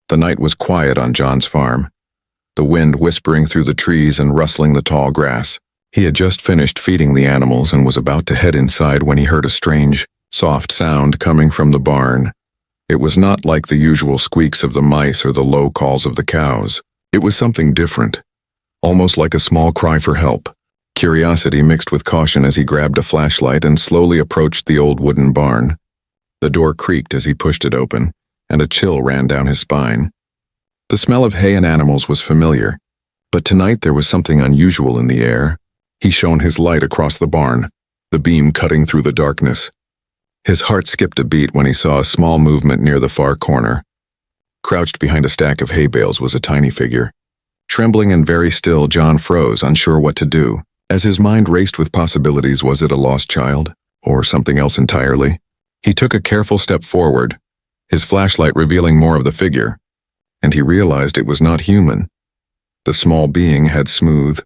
The night was quiet on John's farm, the wind whispering through the trees and rustling the tall grass. He had just finished feeding the animals and was about to head inside when he heard a strange, soft sound coming from the barn. It was not like the usual squeaks of the mice or the low calls of the cows. It was something different, almost like a small cry for help. Curiosity mixed with caution as he grabbed a flashlight and slowly approached the old wooden barn. The door creaked as he pushed it open, and a chill ran down his spine. The smell of hay and animals was familiar, but tonight there was something unusual in the air. He shone his light across the barn, the beam cutting through the darkness. His heart skipped a beat when he saw a small movement near the far corner. Crouched behind a stack of hay bales was a tiny figure. Trembling and very still, John froze, unsure what to do. As his mind raced with possibilities, was it a lost child, or something else entirely? He took a careful step forward, his flashlight revealing more of the figure, and he realized it was not human. The small being had smooth,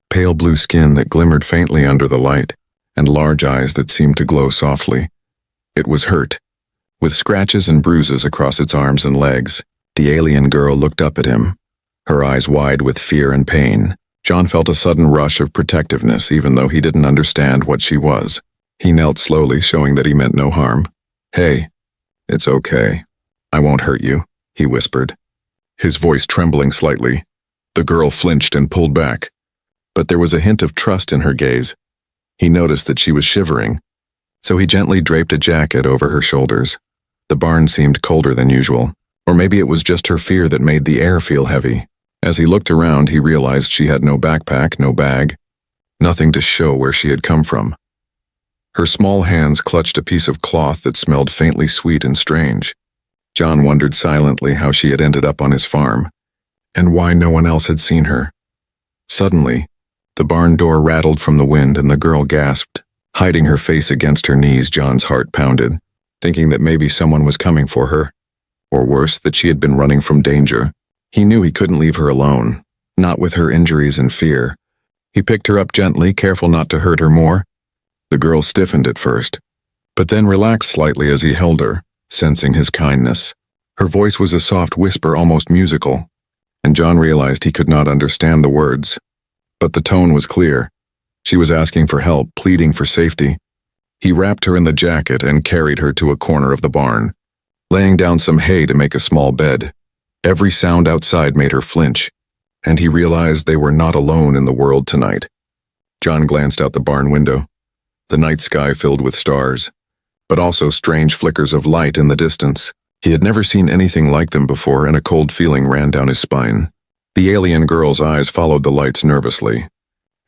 pale blue skin that glimmered faintly under the light, and large eyes that seemed to glow softly. It was hurt, with scratches and bruises across its arms and legs. The alien girl looked up at him, her eyes wide with fear and pain. John felt a sudden rush of protectiveness, even though he didn't understand what she was. He knelt slowly, showing that he meant no harm. "Hey, it's okay. I won't hurt you," he whispered, his voice trembling slightly. The girl flinched and pulled back, but there was a hint of trust in her gaze. He noticed that she was shivering, so he gently draped a jacket over her shoulders. The barn seemed colder than usual, or maybe it was just her fear that made the air feel heavy. As he looked around, he realized she had no backpack, no bag, nothing to show where she had come from. Her small hands clutched a piece of cloth that smelled faintly sweet and strange. John wondered silently how she had ended up on his farm, and why no one else had seen her. Suddenly, the barn door rattled from the wind and the girl gasped. Hiding her face against her knees, John's heart pounded, thinking that maybe someone was coming for her, or worse, that she had been running from danger. He knew he couldn't leave her alone, not with her injuries and fear. He picked her up gently, careful not to hurt her more. The girl stiffened at first, but then relaxed slightly as he held her, sensing his kindness. Her voice was a soft whisper, almost musical, and John realized he could not understand the words. But the tone was clear. She was asking for help, pleading for safety. He wrapped her in the jacket and carried her to a corner of the barn, laying down some hay to make a small bed. Every sound outside made her flinch, and he realized they were not alone in the world tonight. John glanced out the barn window, the night sky filled with stars, but also strange flickers of light in the distance. He had never seen anything like them before, and a cold feeling ran down his spine. The alien girl's eyes followed the lights nervously,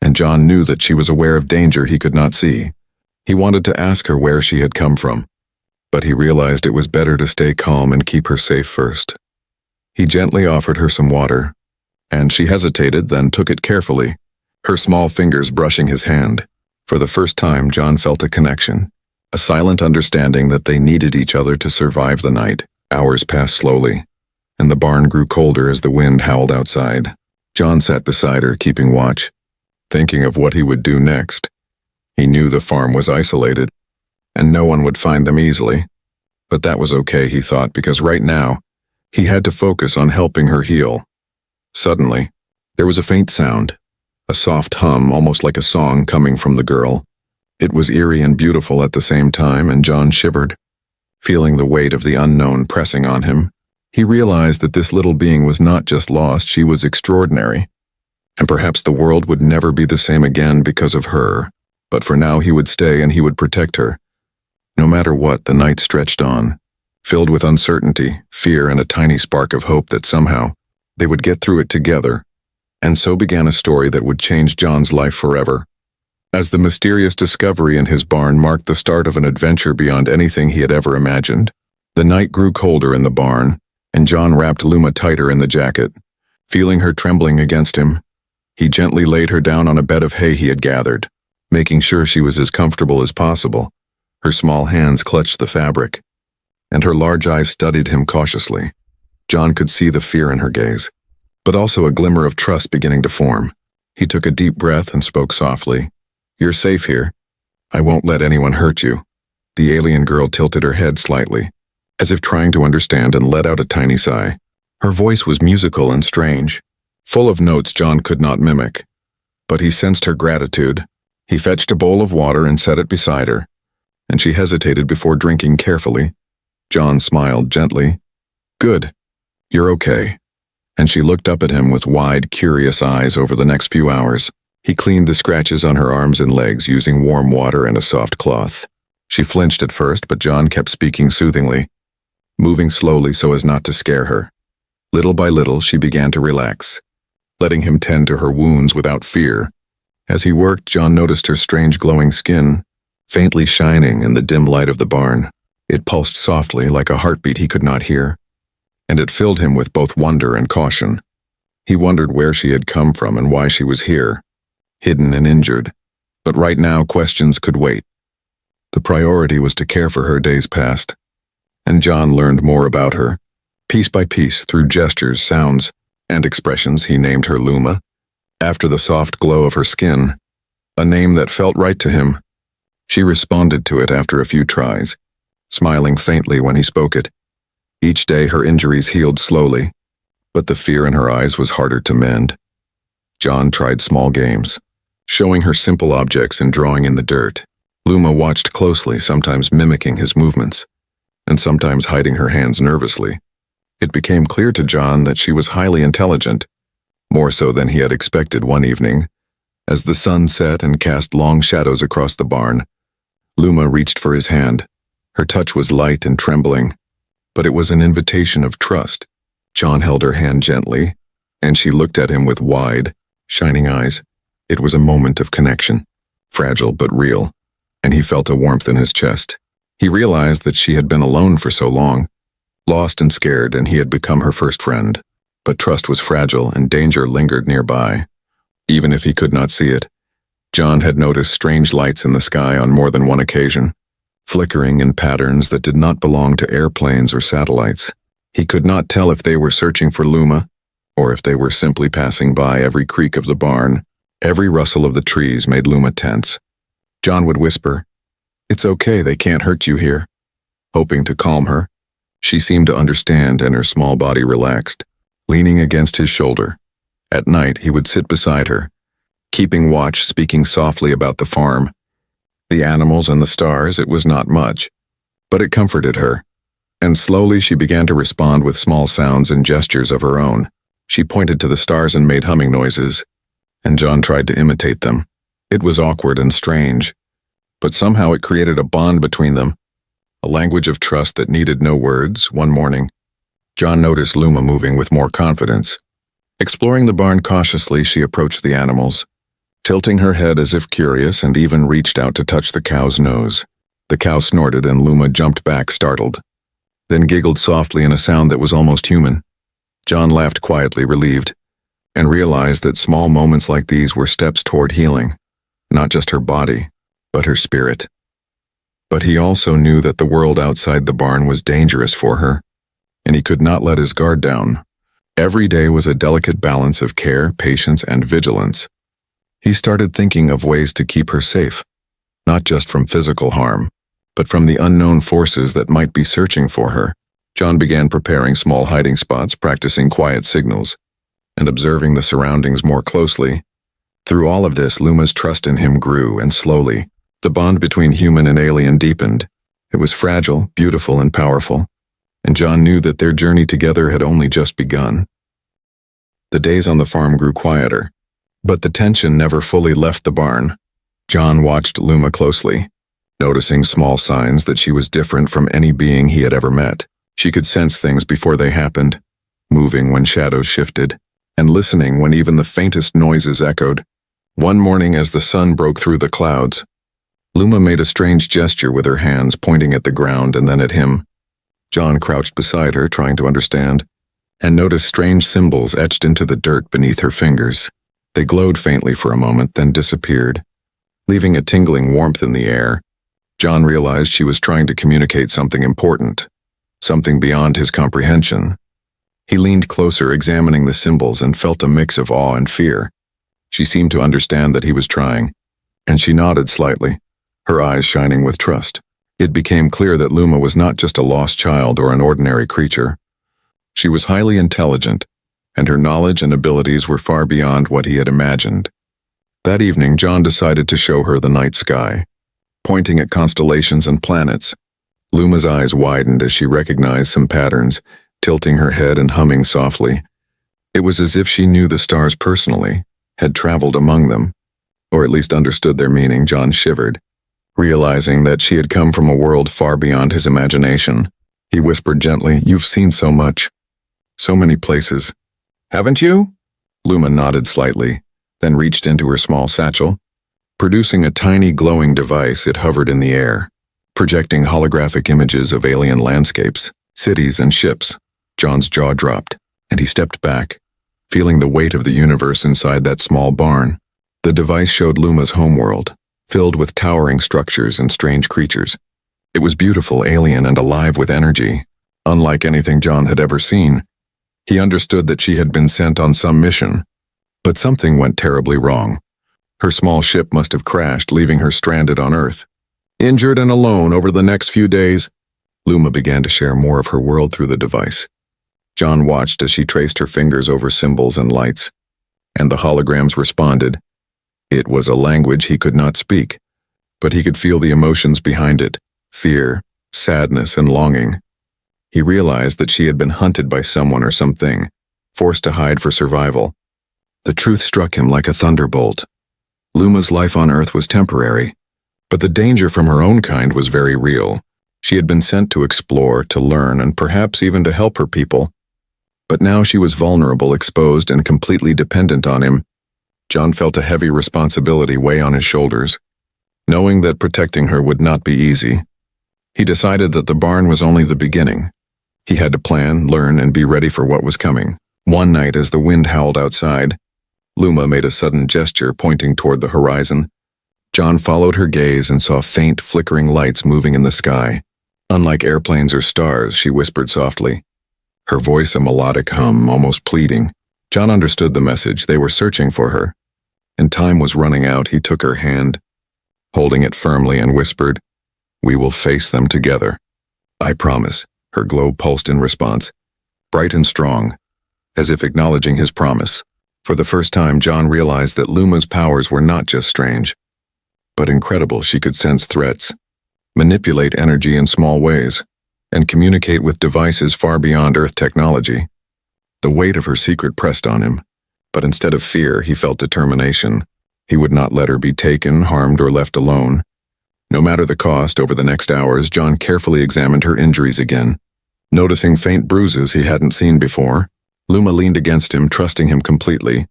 and John knew that she was aware of danger he could not see. He wanted to ask her where she had come from, but he realized it was better to stay calm and keep her safe first. He gently offered her some water, and she hesitated, then took it carefully, her small fingers brushing his hand. For the first time, John felt a connection, a silent understanding that they needed each other to survive the night. Hours passed slowly, and the barn grew colder as the wind howled outside. John sat beside her, keeping watch, thinking of what he would do next. He knew the farm was isolated, and no one would find them easily. But that was okay, he thought, because right now, he had to focus on helping her heal. Suddenly, there was a faint sound, a soft hum, almost like a song coming from the girl. It was eerie and beautiful at the same time, and John shivered, feeling the weight of the unknown pressing on him. He realized that this little being was not just lost, she was extraordinary, and perhaps the world would never be the same again because of her. But for now he would stay and he would protect her. No matter what, the night stretched on, filled with uncertainty, fear, and a tiny spark of hope that somehow they would get through it together. And so began a story that would change John's life forever. As the mysterious discovery in his barn marked the start of an adventure beyond anything he had ever imagined. The night grew colder in the barn, and John wrapped Luma tighter in the jacket. Feeling her trembling against him, he gently laid her down on a bed of hay he had gathered, making sure she was as comfortable as possible. Her small hands clutched the fabric, and her large eyes studied him cautiously. John could see the fear in her gaze, but also a glimmer of trust beginning to form. He took a deep breath and spoke softly. "You're safe here. I won't let anyone hurt you." The alien girl tilted her head slightly, as if trying to understand, and let out a tiny sigh. Her voice was musical and strange, full of notes John could not mimic. But he sensed her gratitude. He fetched a bowl of water and set it beside her, and she hesitated before drinking carefully. John smiled gently. "Good. You're okay." And she looked up at him with wide, curious eyes over the next few hours. He cleaned the scratches on her arms and legs using warm water and a soft cloth. She flinched at first, but John kept speaking soothingly, moving slowly so as not to scare her. Little by little, she began to relax, letting him tend to her wounds without fear. As he worked, John noticed her strange glowing skin, faintly shining in the dim light of the barn. It pulsed softly like a heartbeat he could not hear, and it filled him with both wonder and caution. He wondered where she had come from and why she was here, hidden and injured. But right now, questions could wait. The priority was to care for her days past, and John learned more about her, piece by piece, through gestures, sounds, and expressions. He named her Luma, after the soft glow of her skin, a name that felt right to him. She responded to it after a few tries, smiling faintly when he spoke it. Each day her injuries healed slowly, but the fear in her eyes was harder to mend. John tried small games, showing her simple objects and drawing in the dirt. Luma watched closely, sometimes mimicking his movements, and sometimes hiding her hands nervously. It became clear to John that she was highly intelligent, more so than he had expected one evening. As the sun set and cast long shadows across the barn, Luma reached for his hand. Her touch was light and trembling, but it was an invitation of trust. John held her hand gently, and she looked at him with wide, shining eyes. It was a moment of connection, fragile but real, and he felt a warmth in his chest. He realized that she had been alone for so long, lost and scared, and he had become her first friend. But trust was fragile, and danger lingered nearby. Even if he could not see it, John had noticed strange lights in the sky on more than one occasion, flickering in patterns that did not belong to airplanes or satellites. He could not tell if they were searching for Luma, or if they were simply passing by. Every creak of the barn, every rustle of the trees made Luma tense. John would whisper, "It's okay, they can't hurt you here," hoping to calm her. She seemed to understand, and her small body relaxed, leaning against his shoulder. At night, he would sit beside her, keeping watch, speaking softly about the farm, the animals and the stars. It was not much, but it comforted her. And slowly she began to respond with small sounds and gestures of her own. She pointed to the stars and made humming noises, and John tried to imitate them. It was awkward and strange, but somehow it created a bond between them, a language of trust that needed no words. One morning, John noticed Luma moving with more confidence. Exploring the barn cautiously, she approached the animals, tilting her head as if curious, and even reached out to touch the cow's nose. The cow snorted, and Luma jumped back, startled, then giggled softly in a sound that was almost human. John laughed quietly, relieved, and realized that small moments like these were steps toward healing, not just her body, but her spirit. But he also knew that the world outside the barn was dangerous for her, and he could not let his guard down. Every day was a delicate balance of care, patience, and vigilance. He started thinking of ways to keep her safe, not just from physical harm, but from the unknown forces that might be searching for her. John began preparing small hiding spots, practicing quiet signals, and observing the surroundings more closely. Through all of this, Luma's trust in him grew, and slowly, the bond between human and alien deepened. It was fragile, beautiful, and powerful, and John knew that their journey together had only just begun. The days on the farm grew quieter, but the tension never fully left the barn. John watched Luma closely, noticing small signs that she was different from any being he had ever met. She could sense things before they happened, moving when shadows shifted, and listening when even the faintest noises echoed. One morning, as the sun broke through the clouds, Luma made a strange gesture with her hands, pointing at the ground and then at him. John crouched beside her, trying to understand, and noticed strange symbols etched into the dirt beneath her fingers. They glowed faintly for a moment, then disappeared, leaving a tingling warmth in the air. John realized she was trying to communicate something important, something beyond his comprehension. He leaned closer, examining the symbols, and felt a mix of awe and fear. She seemed to understand that he was trying, and she nodded slightly, her eyes shining with trust. It became clear that Luma was not just a lost child or an ordinary creature. She was highly intelligent, and her knowledge and abilities were far beyond what he had imagined. That evening, John decided to show her the night sky. Pointing at constellations and planets, Luma's eyes widened as she recognized some patterns, tilting her head and humming softly. It was as if she knew the stars personally, had traveled among them, or at least understood their meaning. John shivered, realizing that she had come from a world far beyond his imagination. He whispered gently, "You've seen so much. So many places. Haven't you?" Luma nodded slightly, then reached into her small satchel. Producing a tiny glowing device, it hovered in the air, projecting holographic images of alien landscapes, cities, and ships. John's jaw dropped, and he stepped back, feeling the weight of the universe inside that small barn. The device showed Luma's homeworld, filled with towering structures and strange creatures. It was beautiful, alien, and alive with energy, unlike anything John had ever seen. He understood that she had been sent on some mission, but something went terribly wrong. Her small ship must have crashed, leaving her stranded on Earth. Injured and alone over the next few days, Luma began to share more of her world through the device. John watched as she traced her fingers over symbols and lights, and the holograms responded. It was a language he could not speak, but he could feel the emotions behind it: fear, sadness, and longing. He realized that she had been hunted by someone or something, forced to hide for survival. The truth struck him like a thunderbolt. Luma's life on Earth was temporary, but the danger from her own kind was very real. She had been sent to explore, to learn, and perhaps even to help her people. But now she was vulnerable, exposed, and completely dependent on him. John felt a heavy responsibility weigh on his shoulders, knowing that protecting her would not be easy. He decided that the barn was only the beginning. He had to plan, learn, and be ready for what was coming. One night, as the wind howled outside, Luma made a sudden gesture, pointing toward the horizon. John followed her gaze and saw faint, flickering lights moving in the sky. Unlike airplanes or stars, she whispered softly, her voice a melodic hum, almost pleading. John understood the message. They were searching for her. And time was running out. He took her hand, holding it firmly, and whispered, "We will face them together. I promise." Her glow pulsed in response, bright and strong, as if acknowledging his promise. For the first time, John realized that Luma's powers were not just strange, but incredible. She could sense threats, manipulate energy in small ways, and communicate with devices far beyond Earth technology. The weight of her secret pressed on him, but instead of fear, he felt determination. He would not let her be taken, harmed, or left alone. No matter the cost, over the next hours, John carefully examined her injuries again. Noticing faint bruises he hadn't seen before, Luma leaned against him, trusting him completely,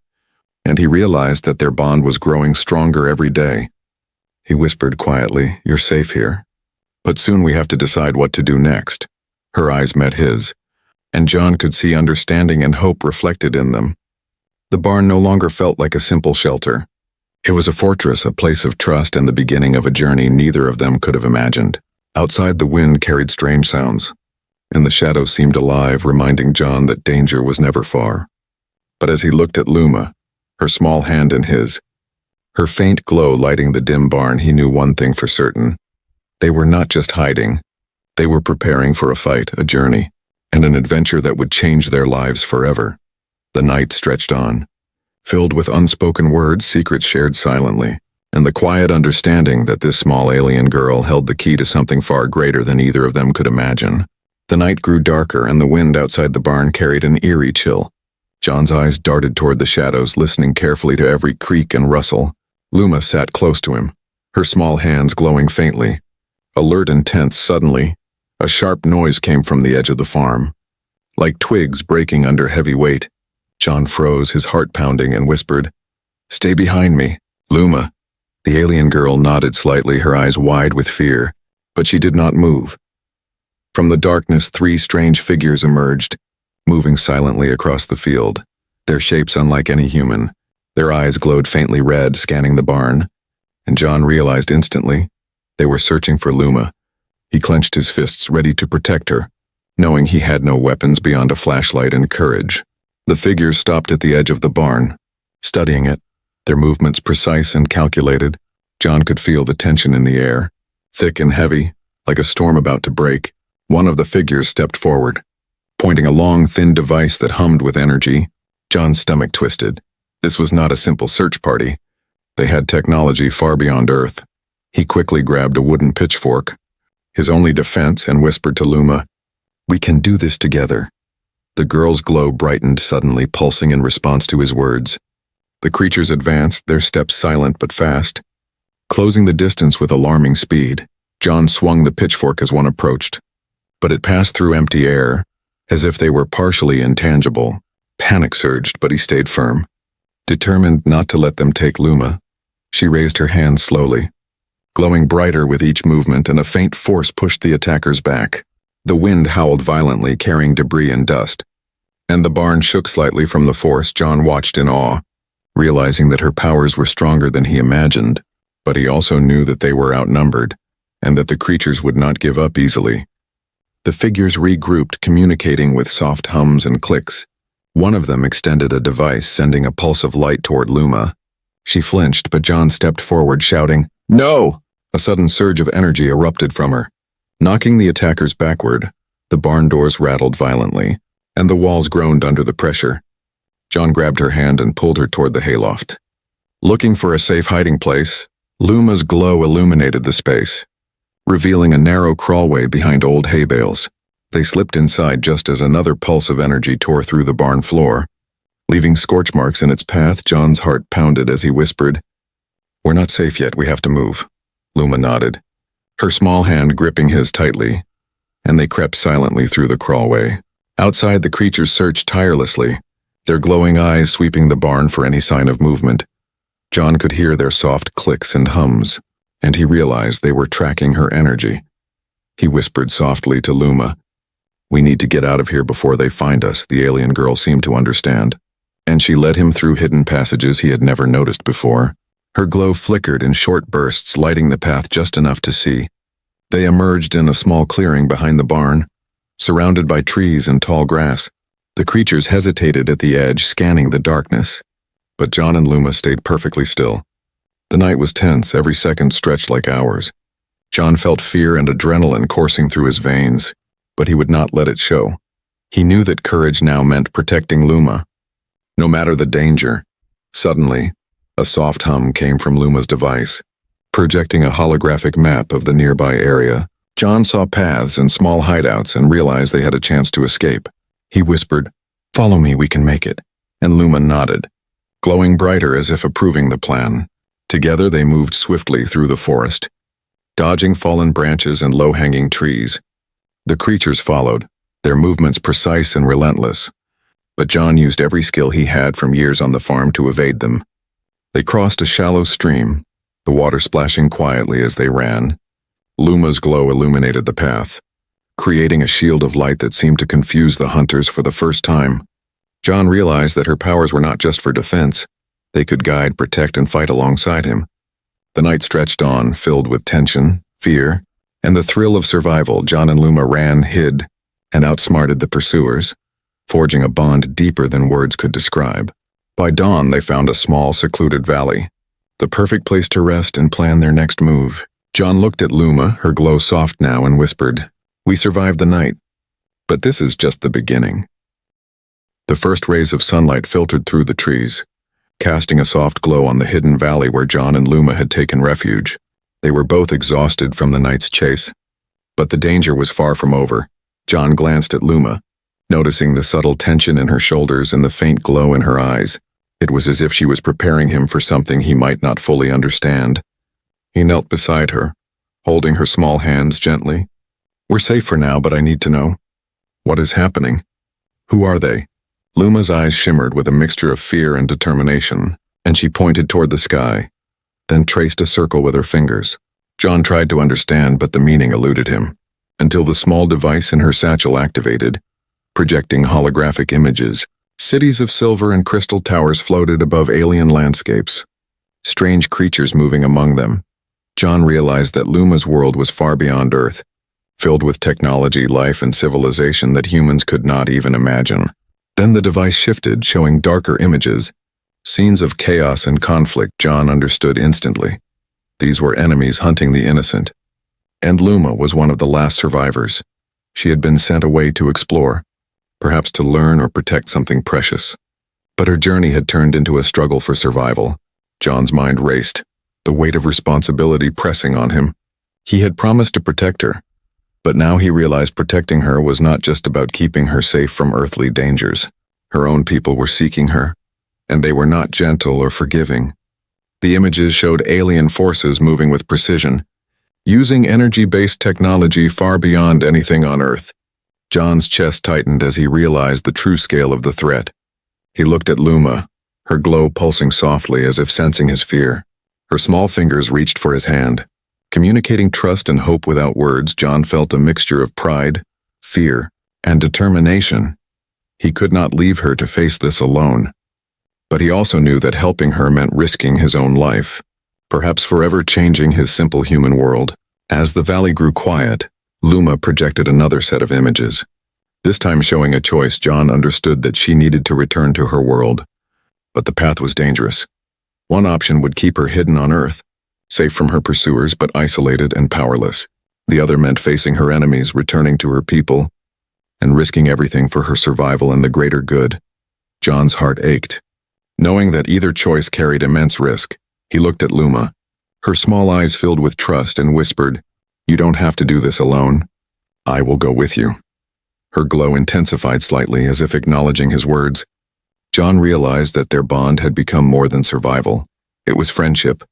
and he realized that their bond was growing stronger every day. He whispered quietly, "You're safe here, but soon we have to decide what to do next." Her eyes met his, and John could see understanding and hope reflected in them. The barn no longer felt like a simple shelter. It was a fortress, a place of trust, and the beginning of a journey neither of them could have imagined. Outside, the wind carried strange sounds, and the shadows seemed alive, reminding John that danger was never far. But as he looked at Luma, her small hand in his, her faint glow lighting the dim barn, he knew one thing for certain. They were not just hiding. They were preparing for a fight, a journey, and an adventure that would change their lives forever. The night stretched on, filled with unspoken words, secrets shared silently, and the quiet understanding that this small alien girl held the key to something far greater than either of them could imagine. The night grew darker, and the wind outside the barn carried an eerie chill. John's eyes darted toward the shadows, listening carefully to every creak and rustle. Luma sat close to him, her small hands glowing faintly. Alert and tense, suddenly, a sharp noise came from the edge of the farm. Like twigs breaking under heavy weight, John froze, his heart pounding, and whispered, "Stay behind me, Luma." The alien girl nodded slightly, her eyes wide with fear, but she did not move. From the darkness, three strange figures emerged, moving silently across the field, their shapes unlike any human. Their eyes glowed faintly red, scanning the barn, and John realized instantly they were searching for Luma. He clenched his fists, ready to protect her, knowing he had no weapons beyond a flashlight and courage. The figures stopped at the edge of the barn, studying it, their movements precise and calculated. John could feel the tension in the air, thick and heavy, like a storm about to break. One of the figures stepped forward, pointing a long, thin device that hummed with energy. John's stomach twisted. This was not a simple search party. They had technology far beyond Earth. He quickly grabbed a wooden pitchfork, his only defense, and whispered to Luma, "We can do this together." The girl's glow brightened suddenly, pulsing in response to his words. The creatures advanced, their steps silent but fast. Closing the distance with alarming speed, John swung the pitchfork as one approached. But it passed through empty air, as if they were partially intangible. Panic surged, but he stayed firm. Determined not to let them take Luma, she raised her hands slowly, glowing brighter with each movement, and a faint force pushed the attackers back. The wind howled violently, carrying debris and dust. And the barn shook slightly from the force. John watched in awe, realizing that her powers were stronger than he imagined, but he also knew that they were outnumbered, and that the creatures would not give up easily. The figures regrouped, communicating with soft hums and clicks. One of them extended a device, sending a pulse of light toward Luma. She flinched, but John stepped forward, shouting, "No!" A sudden surge of energy erupted from her, knocking the attackers backward. The barn doors rattled violently, and the walls groaned under the pressure. John grabbed her hand and pulled her toward the hayloft. Looking for a safe hiding place, Luma's glow illuminated the space, revealing a narrow crawlway behind old hay bales. They slipped inside just as another pulse of energy tore through the barn floor. Leaving scorch marks in its path, John's heart pounded as he whispered, "We're not safe yet, we have to move." Luma nodded, her small hand gripping his tightly, and they crept silently through the crawlway. Outside, the creatures searched tirelessly, their glowing eyes sweeping the barn for any sign of movement. John could hear their soft clicks and hums, and he realized they were tracking her energy. He whispered softly to Luma, "We need to get out of here before they find us." The alien girl seemed to understand, and she led him through hidden passages he had never noticed before. Her glow flickered in short bursts, lighting the path just enough to see. They emerged in a small clearing behind the barn, surrounded by trees and tall grass. The creatures hesitated at the edge, scanning the darkness, but John and Luma stayed perfectly still. The night was tense, every second stretched like hours. John felt fear and adrenaline coursing through his veins, but he would not let it show. He knew that courage now meant protecting Luma, no matter the danger. Suddenly, a soft hum came from Luma's device, projecting a holographic map of the nearby area. John saw paths and small hideouts and realized they had a chance to escape. He whispered, "Follow me, we can make it," and Luma nodded, glowing brighter as if approving the plan. Together they moved swiftly through the forest, dodging fallen branches and low-hanging trees. The creatures followed, their movements precise and relentless, but John used every skill he had from years on the farm to evade them. They crossed a shallow stream, the water splashing quietly as they ran. Luma's glow illuminated the path, creating a shield of light that seemed to confuse the hunters for the first time. John realized that her powers were not just for defense. They could guide, protect, and fight alongside him. The night stretched on, filled with tension, fear, and the thrill of survival. John and Luma ran, hid, and outsmarted the pursuers, forging a bond deeper than words could describe. By dawn, they found a small, secluded valley, the perfect place to rest and plan their next move. John looked at Luma, her glow soft now, and whispered, "We survived the night, but this is just the beginning." The first rays of sunlight filtered through the trees, casting a soft glow on the hidden valley where John and Luma had taken refuge. They were both exhausted from the night's chase, but the danger was far from over. John glanced at Luma, noticing the subtle tension in her shoulders and the faint glow in her eyes. It was as if she was preparing him for something he might not fully understand. He knelt beside her, holding her small hands gently. "We're safe for now, but I need to know. What is happening? Who are they?" Luma's eyes shimmered with a mixture of fear and determination, and she pointed toward the sky, then traced a circle with her fingers. John tried to understand, but the meaning eluded him, until the small device in her satchel activated, projecting holographic images. Cities of silver and crystal towers floated above alien landscapes, strange creatures moving among them. John realized that Luma's world was far beyond Earth, filled with technology, life, and civilization that humans could not even imagine. Then the device shifted, showing darker images, scenes of chaos and conflict. John understood instantly. These were enemies hunting the innocent, and Luma was one of the last survivors. She had been sent away to explore, perhaps to learn or protect something precious. But her journey had turned into a struggle for survival. John's mind raced, the weight of responsibility pressing on him. He had promised to protect her, but now he realized protecting her was not just about keeping her safe from earthly dangers. Her own people were seeking her, and they were not gentle or forgiving. The images showed alien forces moving with precision, using energy-based technology far beyond anything on Earth. John's chest tightened as he realized the true scale of the threat. He looked at Luma, her glow pulsing softly as if sensing his fear. Her small fingers reached for his hand. Communicating trust and hope without words, John felt a mixture of pride, fear, and determination. He could not leave her to face this alone. But he also knew that helping her meant risking his own life, perhaps forever changing his simple human world. As the valley grew quiet, Luma projected another set of images. This time showing a choice, John understood that she needed to return to her world. But the path was dangerous. One option would keep her hidden on Earth, safe from her pursuers but isolated and powerless. The other meant facing her enemies, returning to her people, and risking everything for her survival and the greater good. John's heart ached. Knowing that either choice carried immense risk, he looked at Luma. Her small eyes filled with trust and whispered, "You don't have to do this alone. I will go with you." Her glow intensified slightly as if acknowledging his words. John realized that their bond had become more than survival. It was friendship,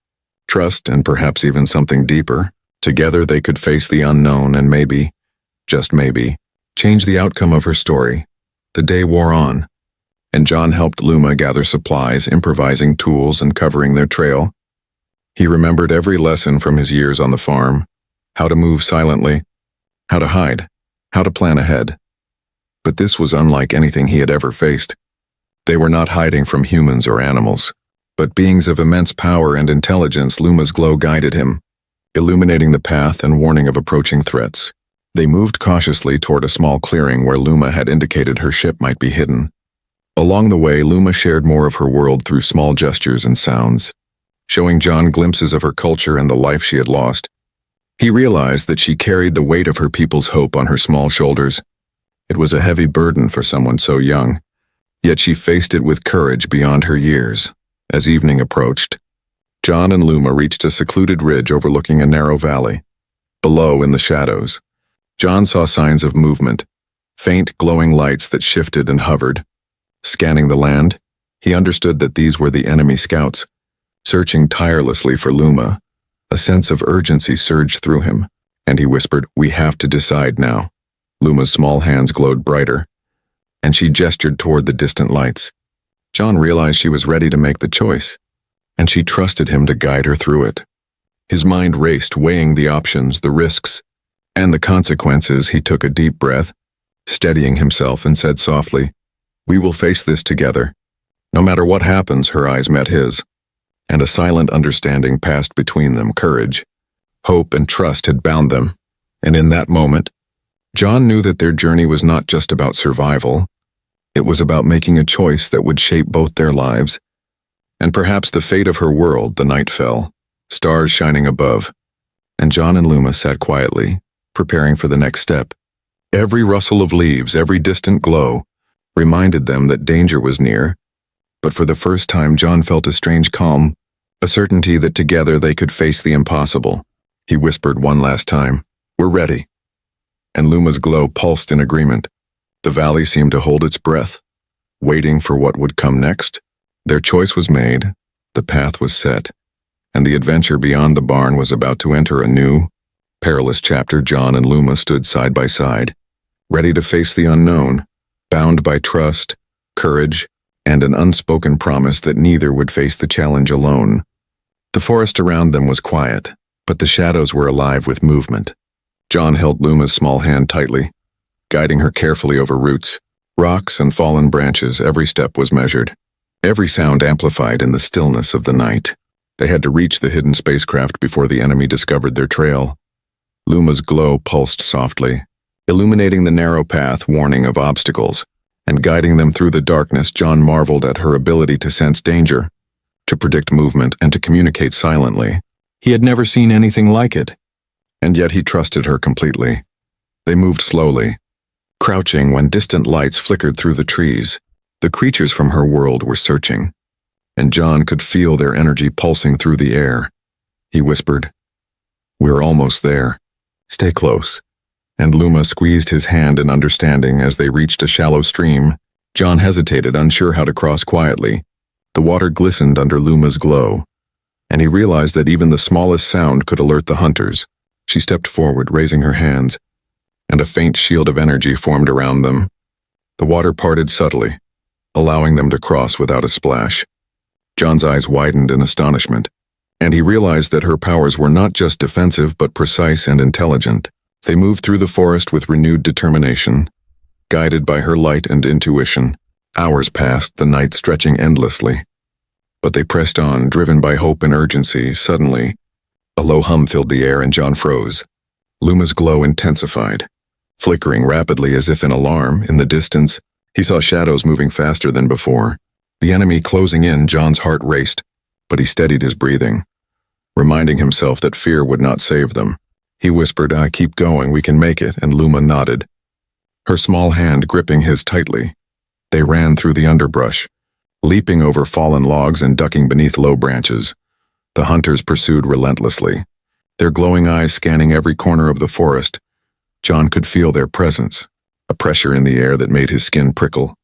trust, and perhaps even something deeper. Together they could face the unknown and maybe, just maybe, change the outcome of her story. The day wore on, and John helped Luma gather supplies, improvising tools and covering their trail. He remembered every lesson from his years on the farm, how to move silently, how to hide, how to plan ahead. But this was unlike anything he had ever faced. They were not hiding from humans or animals, but beings of immense power and intelligence. Luma's glow guided him, illuminating the path and warning of approaching threats. They moved cautiously toward a small clearing where Luma had indicated her ship might be hidden. Along the way, Luma shared more of her world through small gestures and sounds, showing John glimpses of her culture and the life she had lost. He realized that she carried the weight of her people's hope on her small shoulders. It was a heavy burden for someone so young, yet she faced it with courage beyond her years. As evening approached, John and Luma reached a secluded ridge overlooking a narrow valley. Below, in the shadows, John saw signs of movement, faint glowing lights that shifted and hovered. Scanning the land, he understood that these were the enemy scouts, searching tirelessly for Luma. A sense of urgency surged through him, and he whispered, "We have to decide now." Luma's small hands glowed brighter, and she gestured toward the distant lights. John realized she was ready to make the choice, and she trusted him to guide her through it. His mind raced, weighing the options, the risks, and the consequences. He took a deep breath, steadying himself, and said softly, "We will face this together. No matter what happens." Her eyes met his, and a silent understanding passed between them. Courage, hope, and trust had bound them, and in that moment, John knew that their journey was not just about survival. It was about making a choice that would shape both their lives, and perhaps the fate of her world. The night fell, stars shining above, and John and Luma sat quietly, preparing for the next step. Every rustle of leaves, every distant glow, reminded them that danger was near. But for the first time, John felt a strange calm, a certainty that together they could face the impossible. He whispered one last time, "We're ready." And Luma's glow pulsed in agreement. The valley seemed to hold its breath, waiting for what would come next. Their choice was made, the path was set, and the adventure beyond the barn was about to enter a new, perilous chapter. John and Luma stood side by side, ready to face the unknown, bound by trust, courage, and an unspoken promise that neither would face the challenge alone. The forest around them was quiet, but the shadows were alive with movement. John held Luma's small hand tightly, guiding her carefully over roots, rocks, and fallen branches. Every step was measured, every sound amplified in the stillness of the night. They had to reach the hidden spacecraft before the enemy discovered their trail. Luma's glow pulsed softly, illuminating the narrow path, warning of obstacles, and guiding them through the darkness. John marveled at her ability to sense danger, to predict movement, and to communicate silently. He had never seen anything like it, and yet he trusted her completely. They moved slowly, crouching when distant lights flickered through the trees. The creatures from her world were searching, and John could feel their energy pulsing through the air. He whispered, "We're almost there. Stay close." And Luma squeezed his hand in understanding as they reached a shallow stream. John hesitated, unsure how to cross quietly. The water glistened under Luma's glow, and he realized that even the smallest sound could alert the hunters. She stepped forward, raising her hands, and a faint shield of energy formed around them. The water parted subtly, allowing them to cross without a splash. John's eyes widened in astonishment, and he realized that her powers were not just defensive but precise and intelligent. They moved through the forest with renewed determination, guided by her light and intuition. Hours passed, the night stretching endlessly. But they pressed on, driven by hope and urgency. Suddenly, a low hum filled the air and John froze. Luma's glow intensified, flickering rapidly as if in alarm. In the distance, he saw shadows moving faster than before. The enemy closing in. John's heart raced, but he steadied his breathing, reminding himself that fear would not save them. He whispered, "Keep going, we can make it," and Luma nodded, her small hand gripping his tightly. They ran through the underbrush, leaping over fallen logs and ducking beneath low branches. The hunters pursued relentlessly, their glowing eyes scanning every corner of the forest. John could feel their presence, a pressure in the air that made his skin prickle.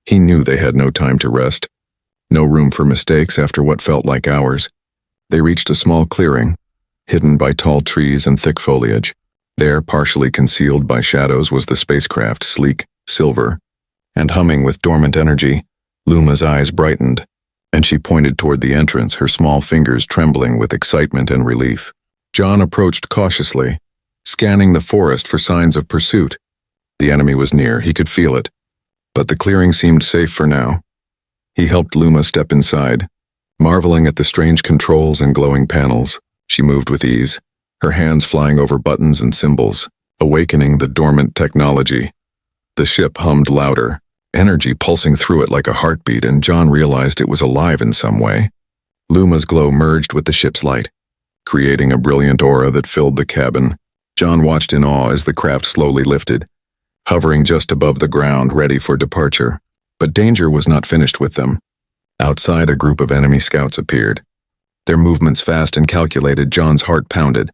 He knew they had no time to rest, no room for mistakes after what felt like hours. They reached a small clearing, hidden by tall trees and thick foliage. There, partially concealed by shadows, was the spacecraft, sleek, silver, and humming with dormant energy. Luma's eyes brightened, and she pointed toward the entrance, her small fingers trembling with excitement and relief. John approached cautiously, scanning the forest for signs of pursuit. The enemy was near, he could feel it, but the clearing seemed safe for now. He helped Luma step inside, marveling at the strange controls and glowing panels. She moved with ease, her hands flying over buttons and symbols, awakening the dormant technology. The ship hummed louder, energy pulsing through it like a heartbeat, and John realized it was alive in some way. Luma's glow merged with the ship's light, creating a brilliant aura that filled the cabin. John watched in awe as the craft slowly lifted, hovering just above the ground, ready for departure. But danger was not finished with them. Outside, a group of enemy scouts appeared. Their movements fast and calculated. John's heart pounded,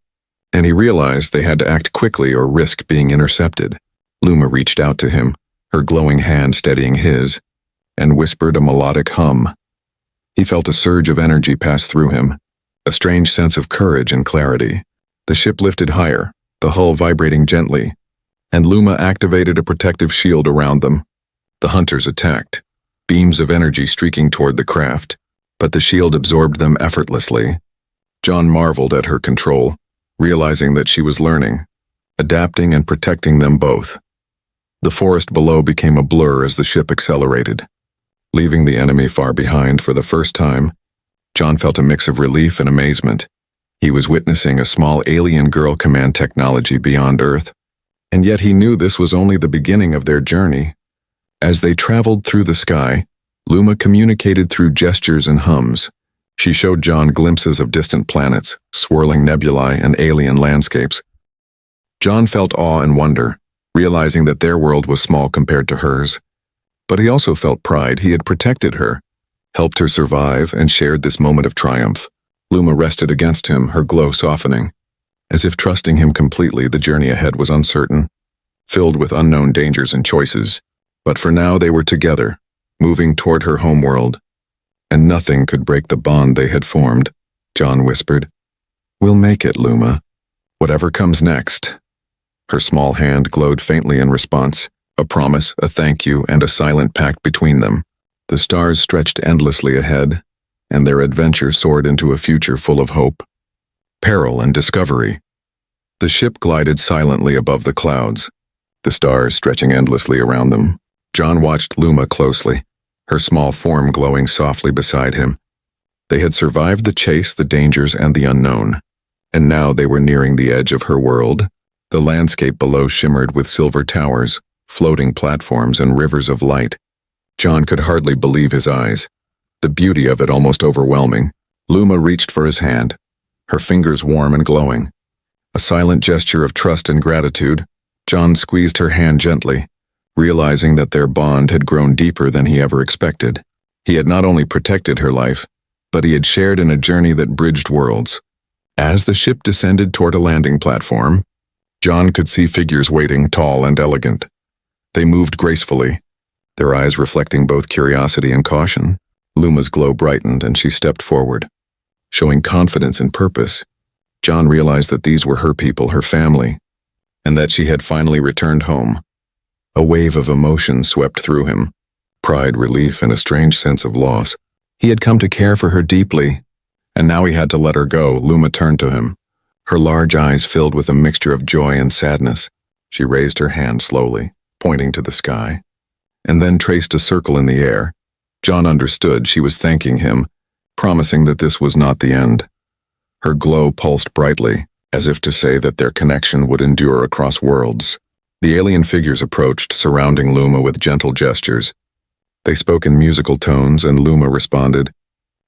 and he realized they had to act quickly or risk being intercepted. Luma reached out to him, her glowing hand steadying his, and whispered a melodic hum. He felt a surge of energy pass through him, a strange sense of courage and clarity. The ship lifted higher, the hull vibrating gently, and Luma activated a protective shield around them. The hunters attacked, beams of energy streaking toward the craft, but the shield absorbed them effortlessly. John marveled at her control, realizing that she was learning, adapting and protecting them both. The forest below became a blur as the ship accelerated, leaving the enemy far behind. For the first time, John felt a mix of relief and amazement. He was witnessing a small alien girl command technology beyond Earth, and yet he knew this was only the beginning of their journey. As they traveled through the sky, Luma communicated through gestures and hums. She showed John glimpses of distant planets, swirling nebulae, and alien landscapes. John felt awe and wonder, realizing that their world was small compared to hers. But he also felt pride. He had protected her, helped her survive, and shared this moment of triumph. Luma rested against him, her glow softening. As if trusting him completely, the journey ahead was uncertain, filled with unknown dangers and choices. But for now they were together, moving toward her homeworld, and nothing could break the bond they had formed. John whispered, "We'll make it, Luma, whatever comes next." Her small hand glowed faintly in response, a promise, a thank you, and a silent pact between them. The stars stretched endlessly ahead, and their adventure soared into a future full of hope, peril, and discovery. The ship glided silently above the clouds, the stars stretching endlessly around them. John watched Luma closely, her small form glowing softly beside him. They had survived the chase, the dangers, and the unknown, and now they were nearing the edge of her world. The landscape below shimmered with silver towers, floating platforms, and rivers of light. John could hardly believe his eyes, the beauty of it almost overwhelming. Luma reached for his hand, her fingers warm and glowing. A silent gesture of trust and gratitude. John squeezed her hand gently, realizing that their bond had grown deeper than he ever expected. He had not only protected her life, but he had shared in a journey that bridged worlds. As the ship descended toward a landing platform, John could see figures waiting, tall and elegant. They moved gracefully, their eyes reflecting both curiosity and caution. Luma's glow brightened and she stepped forward. Showing confidence and purpose, John realized that these were her people, her family, and that she had finally returned home. A wave of emotion swept through him, pride, relief, and a strange sense of loss. He had come to care for her deeply, and now he had to let her go. Luma turned to him, her large eyes filled with a mixture of joy and sadness. She raised her hand slowly, pointing to the sky, and then traced a circle in the air. John understood she was thanking him, promising that this was not the end. Her glow pulsed brightly, as if to say that their connection would endure across worlds. The alien figures approached, surrounding Luma with gentle gestures. They spoke in musical tones, and Luma responded,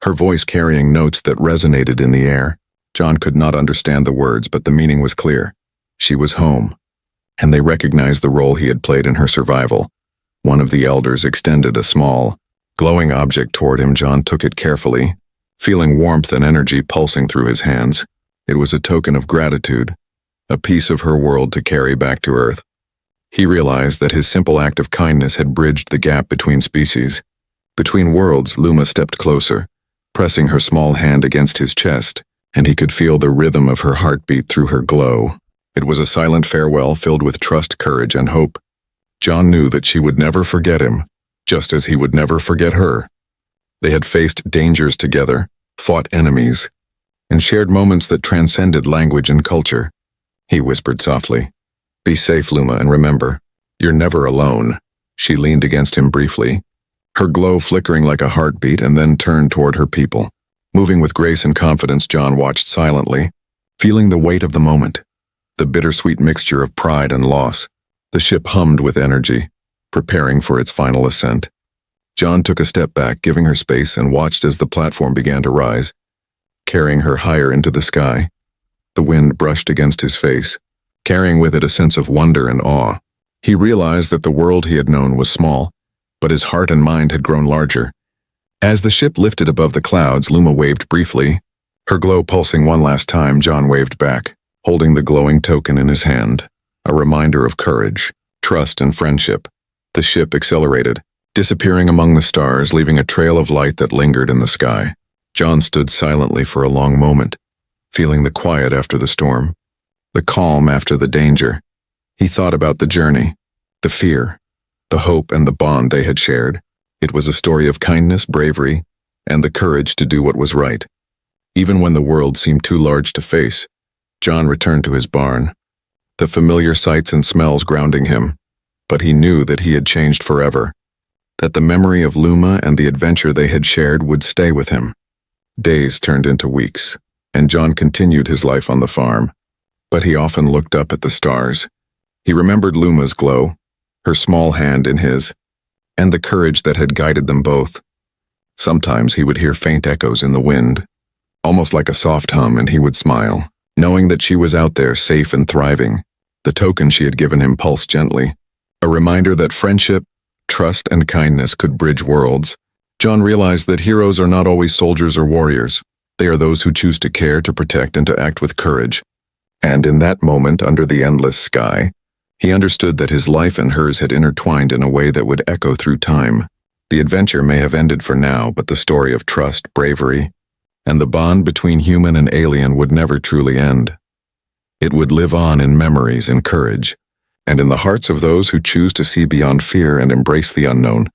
her voice carrying notes that resonated in the air. John could not understand the words, but the meaning was clear. She was home, and they recognized the role he had played in her survival. One of the elders extended a small, glowing object toward him. John took it carefully, feeling warmth and energy pulsing through his hands. It was a token of gratitude, a piece of her world to carry back to Earth. He realized that his simple act of kindness had bridged the gap between species. Between worlds, Luma stepped closer, pressing her small hand against his chest, and he could feel the rhythm of her heartbeat through her glow. It was a silent farewell filled with trust, courage, and hope. John knew that she would never forget him, just as he would never forget her. They had faced dangers together, fought enemies, and shared moments that transcended language and culture. He whispered softly, "Be safe, Luma, and remember, you're never alone." She leaned against him briefly, her glow flickering like a heartbeat, and then turned toward her people. Moving with grace and confidence, John watched silently, feeling the weight of the moment, the bittersweet mixture of pride and loss. The ship hummed with energy, preparing for its final ascent. John took a step back, giving her space, and watched as the platform began to rise, carrying her higher into the sky. The wind brushed against his face, carrying with it a sense of wonder and awe. He realized that the world he had known was small, but his heart and mind had grown larger. As the ship lifted above the clouds, Luma waved briefly. Her glow pulsing one last time, John waved back, holding the glowing token in his hand, a reminder of courage, trust, and friendship. The ship accelerated, disappearing among the stars, leaving a trail of light that lingered in the sky. John stood silently for a long moment, feeling the quiet after the storm, the calm after the danger. He thought about the journey, the fear, the hope, and the bond they had shared. It was a story of kindness, bravery, and the courage to do what was right. Even when the world seemed too large to face, John returned to his barn, the familiar sights and smells grounding him. But he knew that he had changed forever, that the memory of Luma and the adventure they had shared would stay with him. Days turned into weeks, and John continued his life on the farm. But he often looked up at the stars. He remembered Luma's glow, her small hand in his, and the courage that had guided them both. Sometimes he would hear faint echoes in the wind, almost like a soft hum, and he would smile, knowing that she was out there safe and thriving. The token she had given him pulsed gently, a reminder that friendship, trust, and kindness could bridge worlds. John realized that heroes are not always soldiers or warriors. They are those who choose to care, to protect, and to act with courage. And in that moment, under the endless sky, he understood that his life and hers had intertwined in a way that would echo through time. The adventure may have ended for now, but the story of trust, bravery, and the bond between human and alien would never truly end. It would live on in memories and courage, and in the hearts of those who choose to see beyond fear and embrace the unknown.